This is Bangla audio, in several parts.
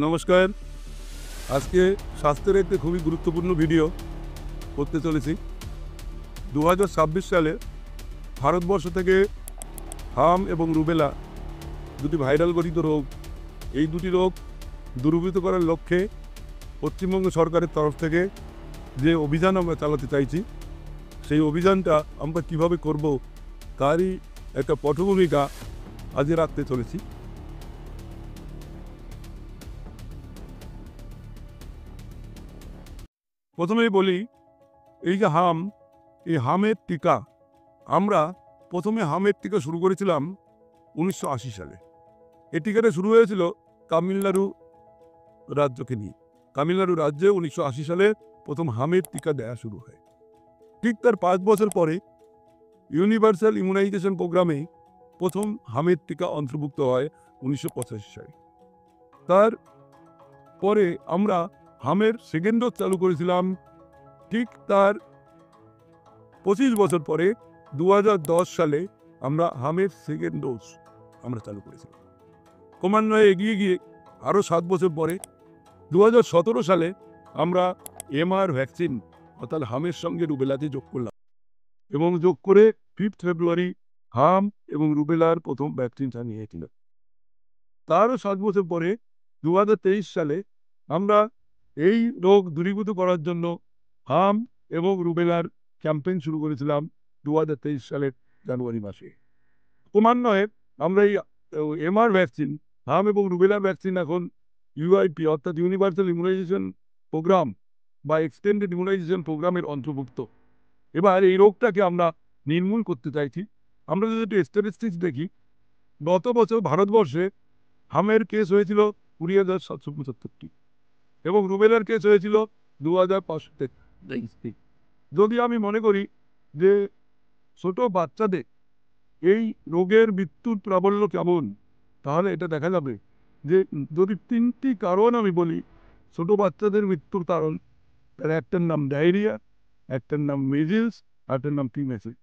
নমস্কার। আজকে স্বাস্থ্যের একটি খুবই গুরুত্বপূর্ণ ভিডিও করতে চলেছি। 2026 সালে ভারতবর্ষ থেকে হাম এবং রুবেলা দুটি ভাইরাল গঠিত রোগ, এই দুটি রোগ দূরীভূত করার লক্ষ্যে পশ্চিমবঙ্গ সরকারের তরফ থেকে যে অভিযান আমরা চালাতে চাইছি, সেই অভিযানটা আমরা কীভাবে করব তারই একটা পটভূমিকা আজ রাখতে চলেছি। প্রথমেই বলি, এই যে হাম, এই হামের টিকা আমরা প্রথমে হামের টিকা শুরু করেছিলাম 1980 সালে। এই টিকাটা শুরু হয়েছিল তামিলনাড়ু রাজ্যকে নিয়ে। তামিলনাড়ু রাজ্যে 1980 সালে প্রথম হামের টিকা দেওয়া শুরু হয়। ঠিক তার 5 বছর পরে ইউনিভার্সাল ইমিউনাইজেশন প্রোগ্রামে প্রথম হামের টিকা অন্তর্ভুক্ত হয় 1985 সালে। তার পরে আমরা হামের সেকেন্ড ডোজ চালু করেছিলাম ঠিক তার 25 বছর পরে 2010 সালে আমরা হামের সেকেন্ড ডোজ আমরা চালু করেছিলাম। ক্রমান্বয়ে এগিয়ে গিয়ে আরও 7 বছর পরে 2017 সালে আমরা এমআর ভ্যাকসিন অর্থাৎ হামের সঙ্গে রুবেলাতে যোগ করলাম এবং যোগ করে 5 ফেব্রুয়ারি হাম এবং রুবেলার প্রথম ভ্যাকসিনটা নিয়েছিল। তারও 7 বছর পরে 2023 সালে আমরা এই রোগ দূরীভূত করার জন্য হাম এবং রুবেলার ক্যাম্পেইন শুরু করেছিলাম 2023 সালের জানুয়ারি মাসে। ক্রমান্বয়ে আমরা এই এমআর ভ্যাকসিন, হাম এবং রুবেলা ভ্যাকসিন এখন ইউআইপি অর্থাৎ ইউনিভার্সাল ইমিউনাইজেশন প্রোগ্রাম বা এক্সটেন্ডেড ইমিউনাইজেশন প্রোগ্রামের অন্তর্ভুক্ত। এবার এই রোগটাকে আমরা নির্মূল করতে চাইছি। আমরা যদি একটু স্ট্যাটিস্টিক্স দেখি, গত বছর ভারতবর্ষে হামের কেস হয়েছিল 20,775টি এবং রুবেলার কেস হয়েছিল 2,523টি। যদি আমি মনে করি যে ছোট বাচ্চাদের এই রোগের মৃত্যুর প্রাবল্য কেমন, তাহলে এটা দেখা যাবে যে যদি 3টি কারণ আমি বলি ছোট বাচ্চাদের মৃত্যুর কারণ, তার একটার নাম ডায়রিয়া, একটার নাম মিজলস, আরেকটার নাম প্রিমেসিস।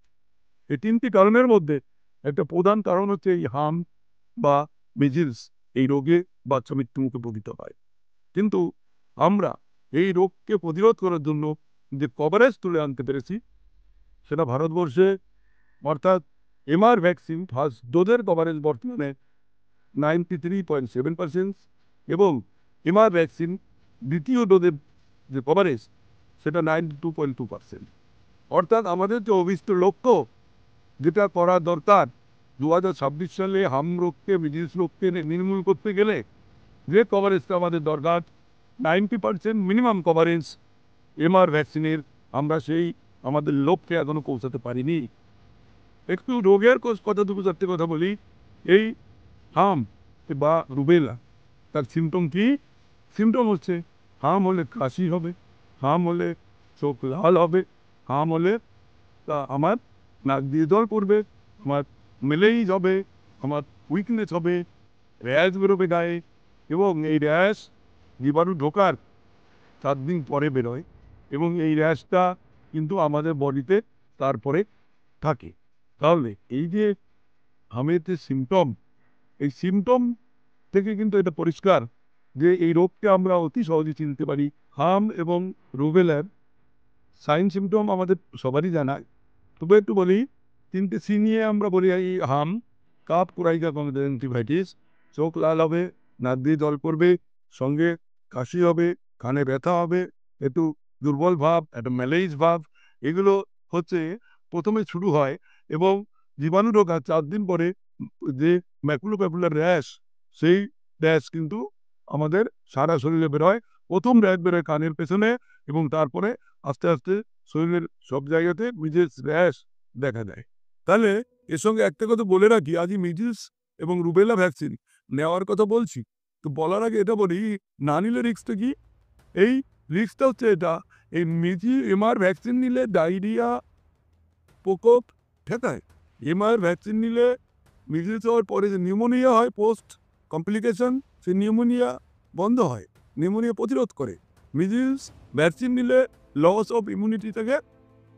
এই 3টি কারণের মধ্যে একটা প্রধান কারণ হচ্ছে এই হাম বা মিজলস। এই রোগে বাচ্চা মৃত্যুমুখে পতিত হয়। কিন্তু আমরা এই রোগকে প্রতিরোধ করার জন্য যে কভারেজ তুলে আনতে পেরেছি, সেটা ভারতবর্ষে অর্থাৎ এমআর ভ্যাকসিন ফার্স্ট ডোজের কভারেজ বর্তমানে 93.7% এবং এমআর ভ্যাকসিন দ্বিতীয় ডোজের যে কভারেজ সেটা 92.2%। অর্থাৎ আমাদের যে অভিষ্ট লক্ষ্য, যেটা করা দরকার 2026 সালে হাম রোগকে, মিজলস রোগকে নির্মূল করতে গেলে যে কভারেজটা আমাদের দরকার 90% মিনিমাম কভারেজ এমআর ভ্যাকসিনের, আমরা সেই আমাদের লক্ষ্যে এখনো পৌঁছাতে পারিনি। একটু রোগের কথা 2-4টে কথা বলি। এই হাম বা রুবেলা তার সিমটম কি? সিমটম হচ্ছে হাম হলে কাশি হবে, হাম হলে চোখ লাল হবে, হাম হলে আমার নাক দিয়ে জল পড়বে, আমার মেলেইজ হবে, আমার উইকনেস হবে, র্যাশ বেরোবে গায়ে এবং এই র্যাশ জীবাণু ঢোকার 7 দিন পরে বেরোয় এবং এই র্যাশটা কিন্তু আমাদের বডিতে তারপরে থাকে। তাহলে এই যে হামের যে সিমটম, এই সিমটম থেকে কিন্তু এটা পরিষ্কার যে এই রোগকে আমরা অতি সহজে চিনতে পারি। হাম এবং রুবেলার সাইন সিমটম আমাদের সবারই জানা। তবে একটু বলি, 3টে সি নিয়ে আমরা বলি। এই হাম, কাপ কোরাইকা কনজাংটিভাইটিস, চোখ লাল হবে, নাক দিয়ে জল পড়বে, সঙ্গে কাশি হবে, কানে ব্যথা হবে, একটু দুর্বল ভাব, একটা ম্যালেইজ ভাব, এগুলো হচ্ছে প্রথমে শুরু হয় এবং জীবাণু ঢোকার 4 দিন পরে যে ম্যাকুলোপ্যাপুলার র্যাশ, সেই র্যাশ কিন্তু আমাদের সারা শরীরে বেরোয়। প্রথম র্যাশ বেরোয় কানের পেছনে এবং তারপরে আস্তে আস্তে শরীরের সব জায়গাতে মিজলস র্যাশ দেখা দেয়। তাহলে এর সঙ্গে একটা কথা বলে রাখি, আজ মিজলস এবং রুবেলা ভ্যাকসিন নেওয়ার কথা বলছি, তো বলার আগে এটা বলি, না নিলে রিস্কটা কি? এই রিস্কটা হচ্ছে এটা, এই এমআর ভ্যাকসিন নিলে ডায়রিয়া প্রকোপ ঠেকায়। এমআর ভ্যাকসিন নিলে মিজলস হওয়ার পরে যে নিউমোনিয়া হয় পোস্ট কমপ্লিকেশন, সেই নিউমোনিয়া বন্ধ হয়, নিউমোনিয়া প্রতিরোধ করে। মিজলস ভ্যাকসিন নিলে লস অফ ইমিউনিটি থেকে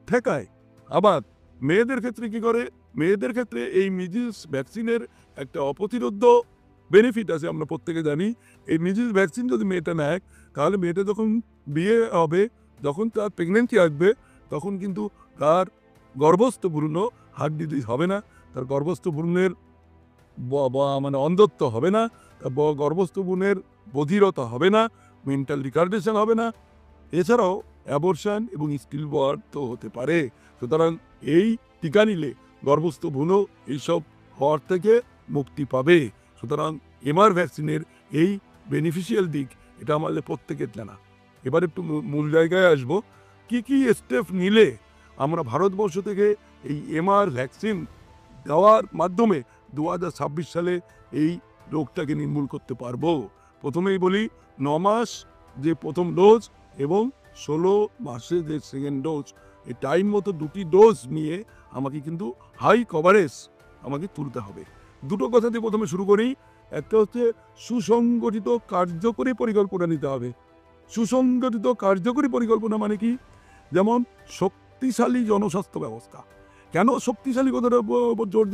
ঠেকায়। আবার মেয়েদের ক্ষেত্রে কি করে? মেয়েদের ক্ষেত্রে এই মিজলস ভ্যাকসিনের একটা অপ্রতিরোধ্য বেনিফিট আছে আমরা প্রত্যেকে জানি। এই নিজের ভ্যাকসিন যদি মেয়েটা নেয়, তাহলে মেয়েটা যখন বিয়ে হবে, যখন তার প্রেগনেন্সি আসবে, তখন কিন্তু তার গর্ভস্থ ভ্রূণও হার্ট ডিজিজ হবে না, তার গর্ভস্থ ভ্রূণের মানে অন্ধত্ব হবে না, তার গর্ভস্থ ভ্রূণের বধিরতা হবে না, মেন্টাল রিটার্ডেশন হবে না, এছাড়াও অ্যাবর্শন এবং স্টিল বার্থ তো হতে পারে। সুতরাং এই টিকা নিলে গর্ভস্থ ভ্রূণও এইসব হওয়ার থেকে মুক্তি পাবে। সুতরাং এমআর ভ্যাকসিনের এই বেনিফিশিয়াল দিক এটা আমাদের প্রত্যেকের জানা। এবার একটু মূল জায়গায় আসবো, কি কি স্টেপ নিলে আমরা ভারতবর্ষ থেকে এই এমআর ভ্যাকসিন দেওয়ার মাধ্যমে 2026 সালে এই রোগটাকে নির্মূল করতে পারবো। প্রথমেই বলি, 9 মাস যে প্রথম ডোজ এবং 16 মাসে যে সেকেন্ড ডোজ, এই টাইম মতো দুটি ডোজ নিয়ে আমাকে কিন্তু হাই কভারেজ আমাকে তুলতে হবে। দুটো কথা দিয়ে প্রথমে শুরু করি। একটা হচ্ছে সুসংগঠিত কার্যকরী পরিকল্পনা নিতে হবে। সুসংগঠিত কার্যকরী পরিকল্পনা মানে কি? যেমন শক্তিশালী জনস্বাস্থ্য ব্যবস্থা। কেন শক্তিশালী কথাটার উপর জোর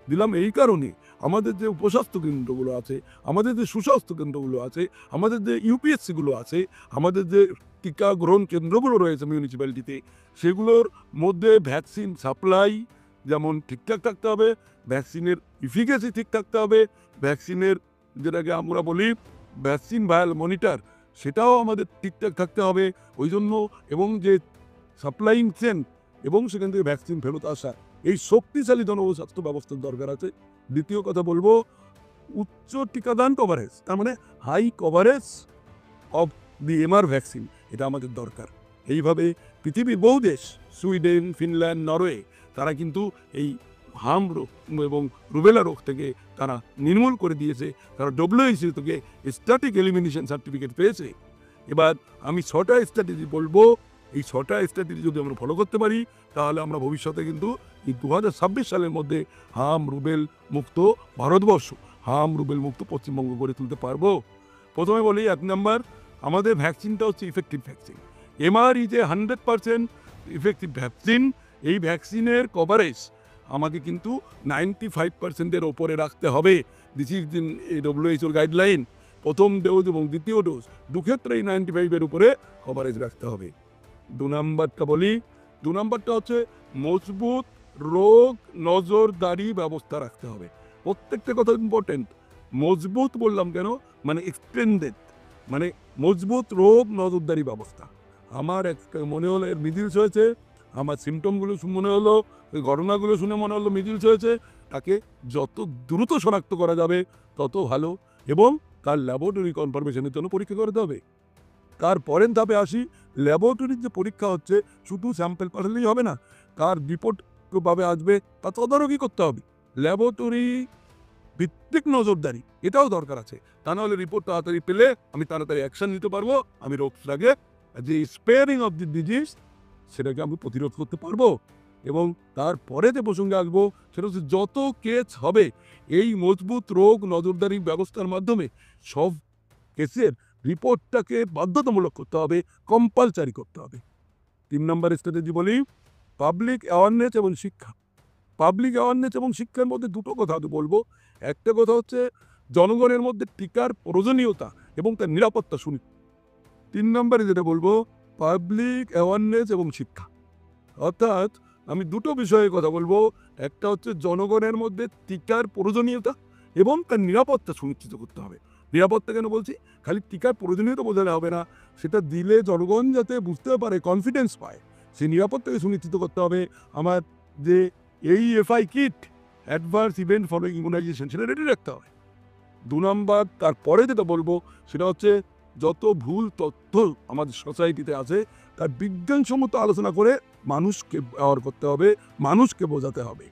দিলাম এই কারণে, আমাদের যে উপস্বাস্থ্য কেন্দ্রগুলো আছে, আমাদের যে সুস্বাস্থ্য কেন্দ্রগুলো আছে, আমাদের যে ইউপিএসসিগুলো আছে, আমাদের যে টিকা গ্রহণ কেন্দ্রগুলো রয়েছে মিউনিসিপ্যালিটিতে, সেগুলোর মধ্যে ভ্যাকসিন সাপ্লাই যেমন ঠিকঠাক থাকতে হবে, ভ্যাকসিনের ইফিকেসি ঠিক থাকতে হবে, ভ্যাকসিনের যেটাকে আমরা বলি ভ্যাকসিন ভায়াল মনিটর, সেটাও আমাদের ঠিকঠাক থাকতে হবে ওই জন্য, এবং যে সাপ্লাইং চেন এবং সেখান থেকে ভ্যাকসিন ফেরত আসা, এই শক্তিশালী জনস্বাস্থ্য ব্যবস্থার দরকার আছে। দ্বিতীয় কথা বলবো, উচ্চ টিকাদান কভারেজ, তার মানে high coverage of the MR vaccine, এটা আমাদের দরকার। এইভাবে পৃথিবীর বহু দেশ, সুইডেন, ফিনল্যান্ড, নরওয়ে, তারা কিন্তু এই হাম রোগ এবং রুবেলা রোগ থেকে তারা নির্মূল করে দিয়েছে। তারা WHO থেকে স্ট্যাটিক এলিমিনেশন সার্টিফিকেট পেয়েছে। এবার আমি 6টা স্ট্র্যাটেজি বলবো। এই 6টা স্ট্র্যাটেজি যদি আমরা ফলো করতে পারি, তাহলে আমরা ভবিষ্যতে কিন্তু এই 2026 সালের মধ্যে হাম রুবেল মুক্ত ভারতবর্ষ, হাম রুবেল মুক্ত পশ্চিমবঙ্গ গড়ে তুলতে পারবো। প্রথমে বলি, 1 নম্বর, আমাদের ভ্যাকসিনটা হচ্ছে ইফেক্টিভ ভ্যাকসিন। এমআর যে 100% ইফেক্টিভ ভ্যাকসিন, এই ভ্যাকসিনের কভারেজ আমাকে কিন্তু 95%-এর ওপরে রাখতে হবে। This is in WHO guideline. প্রথম ডোজ এবং দ্বিতীয় ডোজ দুক্ষেত্রেই 95-এর উপরে কভারেজ রাখতে হবে। 2 নম্বরটা বলি, 2 নম্বরটা হচ্ছে মজবুত রোগ নজরদারি ব্যবস্থা রাখতে হবে। প্রত্যেকটা কথা ইম্পর্টেন্ট। মজবুত বললাম কেন? মানে এক্সটেন্ডেড, মানে মজবুত রোগ নজরদারি ব্যবস্থা। আমার মনে হলো এর মিডিলস হয়েছে, আমার সিমটমগুলো মনে হলো, ঘটনাগুলো শুনে মনে হলো মিডিলস হয়েছে, তাকে যত দ্রুত শনাক্ত করা যাবে তত ভালো, এবং তার ল্যাবরেটরি কনফার্মেশনের জন্য পরীক্ষা করতে হবে। তারপরের ধাপে আসি, ল্যাবরেটরির যে পরীক্ষা হচ্ছে, শুধু স্যাম্পেল পাঠালেই হবে না, তার রিপোর্ট কীভাবে আসবে তা তদারকি করতে হবে। ল্যাবরেটরি ভিত্তিক নজরদারি এটাও দরকার আছে, তা নাহলে রিপোর্ট তাড়াতাড়ি পেলে আমি তাড়াতাড়ি অ্যাকশন নিতে পারবো, আমি রোগটাকে যে স্পেয়ারিং অফ দি ডিজিজ সেটাকে আমি প্রতিরোধ করতে পারবো। এবং তারপরে যে প্রসঙ্গে আসবো, সেটা হচ্ছে যত কেস হবে এই মজবুত রোগ নজরদারি ব্যবস্থার মাধ্যমে সব কেসের রিপোর্টটাকে বাধ্যতামূলক করতে হবে, কম্পালসারি করতে হবে। 3 নম্বর স্ট্র্যাটেজি বলি, পাবলিক অ্যাওয়ারনেস এবং শিক্ষা। পাবলিক অ্যাওয়ারনেস এবং শিক্ষার মধ্যে দুটো কথা বলবো। একটা কথা হচ্ছে জনগণের মধ্যে টিকার প্রয়োজনীয়তা এবং তার নিরাপত্তা সুনিশ্চিত। 3 নম্বরে যেটা বলবো, পাবলিক অ্যাওয়ারনেস এবং শিক্ষা। অর্থাৎ আমি দুটো বিষয়ে কথা বলবো। একটা হচ্ছে জনগণের মধ্যে টিকার প্রয়োজনীয়তা এবং তার নিরাপত্তা সুনিশ্চিত করতে হবে। নিরাপত্তা কেন বলছি? খালি টিকার প্রয়োজনীয়তা বোঝালে হবে না, সেটা দিলে জনগণ যাতে বুঝতে পারে, কনফিডেন্স পায়, সেই নিরাপত্তাকে সুনিশ্চিত করতে হবে। আমার যে AEFI kit, advance event following immunization, সেটা রেডি রাখতে হবে। 2 নম্বর, তারপরে যেটা বলবো সেটা হচ্ছে যত ভুল তথ্য আমাদের সোসাইটিতে আছে তার বিজ্ঞানসম্মত আলোচনা করে মানুষকে ব্যবহার করতে হবে, মানুষকে বোঝাতে হবে।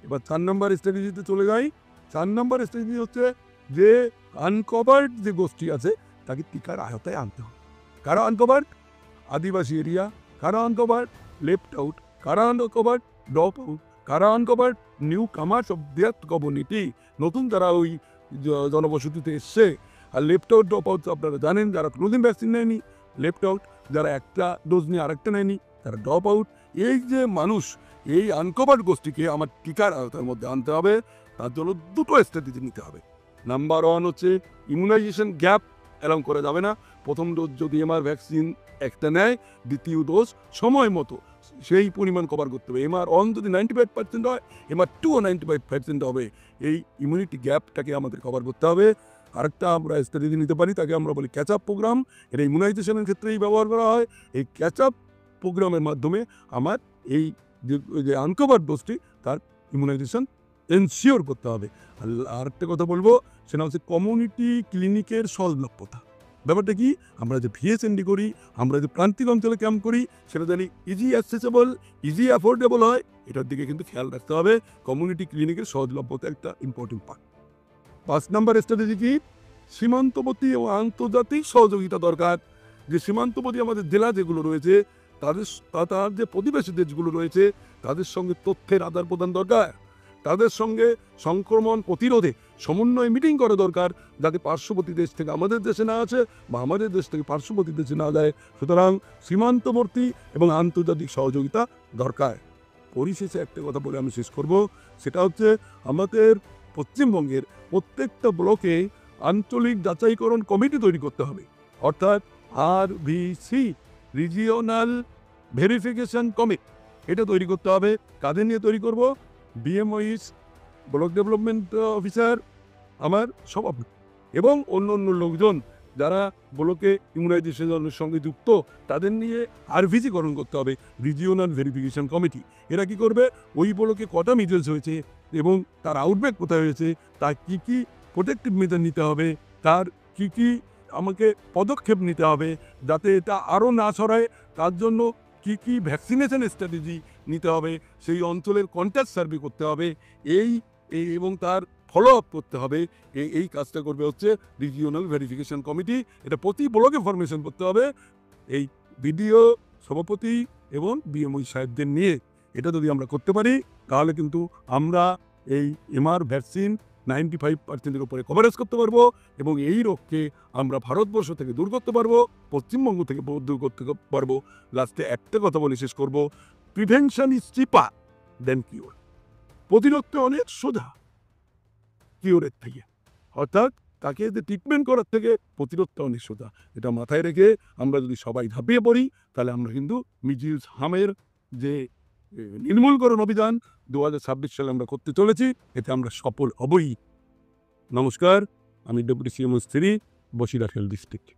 এবার 4 নম্বর স্ট্র্যাটেজিতে চলে যাই। 4 নম্বর স্ট্র্যাটেজি হচ্ছে যে আনকভার্ড যে গোষ্ঠী আছে তাকে টিকার আয়তায় আনতে হবে। কারা আনকভার্ড? আদিবাসী এরিয়া। কারা আনকভার্ড? Left out. কারা আনকভার্ড? Drop out. কারা uncovered? Newcomers of that community, নতুন যারা ওই জনবসতিতে এসছে। আর লেফট আউট ড্রপ আউট আপনারা জানেন, যারা কোনোদিন ভ্যাকসিন নেয়নি লেফট আউট, যারা একটা ডোজ নিয়ে আরেকটা নেয়নি তারা ড্রপ আউট। এই যে মানুষ, এই আনকভার্ড গোষ্ঠীকে আমার টিকার আওতার মধ্যে আনতে হবে, তার জন্য দুটো স্ট্র্যাটেজি নিতে হবে। নাম্বার ওয়ান হচ্ছে ইমিউনাইজেশন গ্যাপ অ্যালাউ করা যাবে না। প্রথম ডোজ যদি এমআর ভ্যাকসিন একটা নেয়, দ্বিতীয় ডোজ সময় মতো সেই পরিমাণ কভার করতে হবে। এমআর ওয়ান যদি 95% হয়, এমআর টুও 95% হবে। এই ইমিউনিটি গ্যাপটাকে আমাদের কভার করতে হবে। আরেকটা আমরা স্ট্র্যাটেজি নিতে পারি, তাকে আমরা বলি ক্যাচ আপ প্রোগ্রাম। এটা ইমিউনাইজেশনের ক্ষেত্রেই ব্যবহার করা হয়। এই ক্যাচ আপ প্রোগ্রামের মাধ্যমে আমার এই যে আনকভার ডোজটি তার ইমিউনাইজেশন এনশিওর করতে হবে। আর একটা কথা বলবো, সেটা হচ্ছে কমিউনিটি ক্লিনিকের সহজলভ্যতা। ব্যাপারটা কি, আমরা যে ভিএসএনডি করি, আমরা যে প্রান্তিক অঞ্চলে ক্যাম্প করি, সেটা জানি ইজি অ্যাক্সেসেবল, ইজি অ্যাফোর্ডেবল হয়। এটার দিকে কিন্তু খেয়াল রাখতে হবে। কমিউনিটি ক্লিনিকের সহজলভ্যতা একটা ইম্পর্টেন্ট পার্ট। 5 নম্বর স্ট্র্যাটেজি কি, সীমান্তবর্তী এবং আন্তর্জাতিক সহযোগিতা দরকার। যে সীমান্তবর্তী আমাদের জেলা যেগুলো রয়েছে, তার যে প্রতিবেশী দেশগুলো রয়েছে, তাদের সঙ্গে তথ্যের আদান প্রদান দরকার। তাদের সঙ্গে সংক্রমণ প্রতিরোধে সমন্বয় মিটিং করা দরকার, যাতে পার্শ্ববর্তী দেশ থেকে আমাদের দেশে না আছে বা আমাদের দেশ থেকে পার্শ্ববর্তী দেশে না যায়। সুতরাং সীমান্তবর্তী এবং আন্তর্জাতিক সহযোগিতা দরকার। পরিশেষে একটা কথা বলে আমি শেষ করব, সেটা হচ্ছে আমাদের পশ্চিমবঙ্গের প্রত্যেকটা ব্লকে আঞ্চলিক যাচাইকরণ কমিটি তৈরি করতে হবে। অর্থাৎ RVC, রিজিওনাল ভেরিফিকেশন কমিটি, এটা তৈরি করতে হবে। কাদের নিয়ে তৈরি করব? BMOIs, ব্লক ডেভেলপমেন্ট অফিসার, আমার সভাপতি এবং অন্য অন্য লোকজন যারা ব্লকে ইমিউনাইজেশনের সঙ্গে যুক্ত, তাদের নিয়ে RVC করণ করতে হবে, রিজিওনাল ভেরিফিকেশন কমিটি। এরা কি করবে, ওই ব্লকে কটা মিজেলস হয়েছে এবং তার আউটব্রেক কোথায় হয়েছে, তার কী কী প্রোটেক্টিভ মেজার নিতে হবে, তার কী কী আমাকে পদক্ষেপ নিতে হবে যাতে এটা আরও না ছড়ায়, তার জন্য কী কী ভ্যাকসিনেশন স্ট্র্যাটেজি নিতে হবে, সেই অঞ্চলের কন্ট্যাক্ট সার্ভে করতে হবে, এবং তার ফলো আপ করতে হবে। এই কাজটা করবে হচ্ছে রিজিওনাল ভেরিফিকেশন কমিটি। এটা প্রতি ব্লকে ফরমেশন করতে হবে এই বিডিও, সভাপতি এবং BMOI সাহেবদের নিয়ে। এটা যদি আমরা করতে পারি, তাহলে কিন্তু আমরা এই এমআর ভ্যাকসিন 95%-এর উপরে কভারেজ করতে পারবো এবং এই রোগকে আমরা ভারতবর্ষ থেকে দূর করতে পারবো, পশ্চিমবঙ্গ থেকে দূর করতে পারবো। লাস্টে একটা কথা বলে শেষ করবো, prevention is cheaper than cure. প্রতিরোধটা অনেক সোজা কিওরের থেকে, অর্থাৎ তাকে যে ট্রিটমেন্ট করার থেকে প্রতিরোধটা অনেক সোজা। এটা মাথায় রেখে আমরা যদি সবাই ঝাঁপিয়ে পড়ি, তাহলে আমরা কিন্তু মিজিলস হামের যে নির্মূলকরণ অভিযান 2026 সালে আমরা করতে চলেছি, এতে আমরা সফল হবই। নমস্কার, আমি ডেপুটি CMO স্ত্রী, বসিরহাট হেলথ ডিস্ট্রিক্ট।